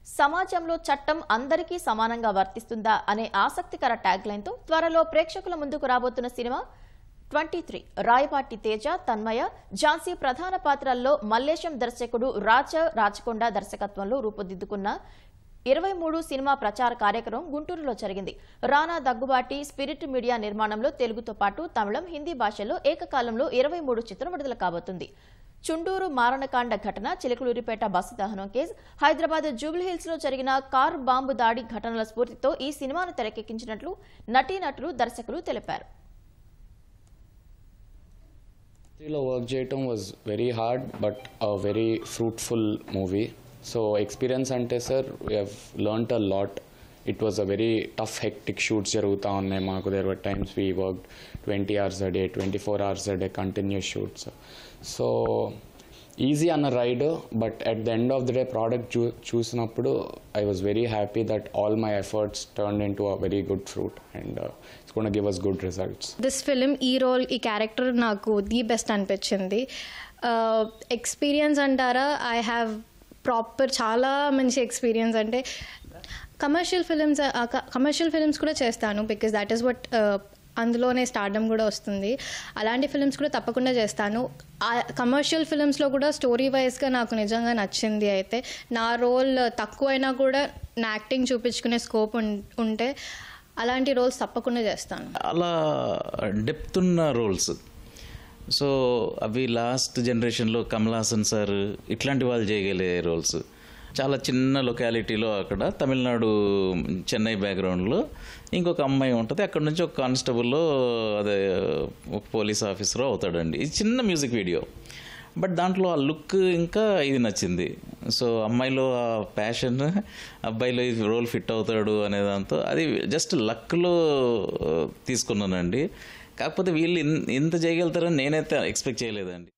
సమాజంలో చట్టం అందరికీ సమానంగా వర్తిస్తుందా అనే ఆసక్తికర ట్యాగ్లైన్తో త్వరలో ప్రేక్షకుల ముందుకు రాబోతున్న సినిమా 23 రాయపాటి తేజ, తన్మయ, ఝాన్సీ ప్రధాన పాత్రల్లో మల్లేశం దర్శకుడు రాచకొండ దర్శకత్వంలో రూపుదిద్దుకున్న 23 సినిమా ప్రచార కార్యక్రమం గుంటూరులో జరిగింది. రానా దగ్గుబాటి స్పిరిట్ మీడియా నిర్మాణంలో తెలుగుతో పాటు తమిళం, హిందీ భాషల్లో ఏకకాలంలో 23 చిత్రం విడుదల కాబోతుంది. చుండూరు మారణకాండ ఘటన, చిలకలూరిపేట బస్సు దహనం కేసు, హైదరాబాద్ జూబ్లీహిల్స్ లో జరిగిన కారు బాంబు దాడి ఘటనల స్ఫూర్తితో ఈ సినిమాను తెరకెక్కించినట్లు నటీనటులు, దర్శకులు తెలిపారు. వర్క్ చేయటం was very hard but very fruitful movie. So experience అంటే sir we have learned a lot. It was a very tough hectic shoots జరుగుతూ ఉన్నాయి మాకు. There were times we worked 20 hours a day, 24 hours a day continuous shoots. So easy అన్న ride, but at the end of the day product చూసినప్పుడు I was very happy that all my efforts turn in to a very good fruit and it's gonna give us good results. This film, ఈ role, ఈ character నాకు the best అనిపించింది. Experience అంటారా, I have proper చాలా మంచి experience. అంటే commercial films కూడా చేస్తాను, బికాజ్ దాట్ ఈస్ వాట్ అందులోనే స్టార్డమ్ కూడా వస్తుంది. అలాంటి ఫిలిమ్స్ కూడా తప్పకుండా చేస్తాను. కమర్షియల్ ఫిలిమ్స్లో కూడా స్టోరీ వైజ్గా నాకు నిజంగా నచ్చింది. అయితే నా రోల్ తక్కువైనా కూడా నా యాక్టింగ్ చూపించుకునే స్కోప్ ఉంటే అలాంటి రోల్స్ తప్పకుండా చేస్తాను. అలా డెప్త్ ఉన్న రోల్స్, సో అవి లాస్ట్ జనరేషన్లో కమల్ హాసన్ సార్ ఇట్లాంటి వాళ్ళు చేయగలిగే రోల్స్. చాలా చిన్న లొకాలిటీలో, అక్కడ తమిళనాడు, చెన్నై బ్యాక్గ్రౌండ్లో ఇంకొక అమ్మాయి ఉంటుంది. అక్కడ నుంచి ఒక కానిస్టేబుల్లో, అదే ఒక పోలీస్ ఆఫీసర్ అవుతాడండి. ఇది చిన్న మ్యూజిక్ వీడియో, బట్ దాంట్లో ఆ లుక్ ఇంకా ఇది నచ్చింది. సో అమ్మాయిలో ఆ ప్యాషన్, అబ్బాయిలో ఇది రోల్ ఫిట్ అవుతాడు అనే దాంతో అది జస్ట్ లక్లో తీసుకున్నానండి. కాకపోతే వీళ్ళు ఇంత చేయగలుగుతారని నేనైతే ఎక్స్పెక్ట్ చేయలేదండి.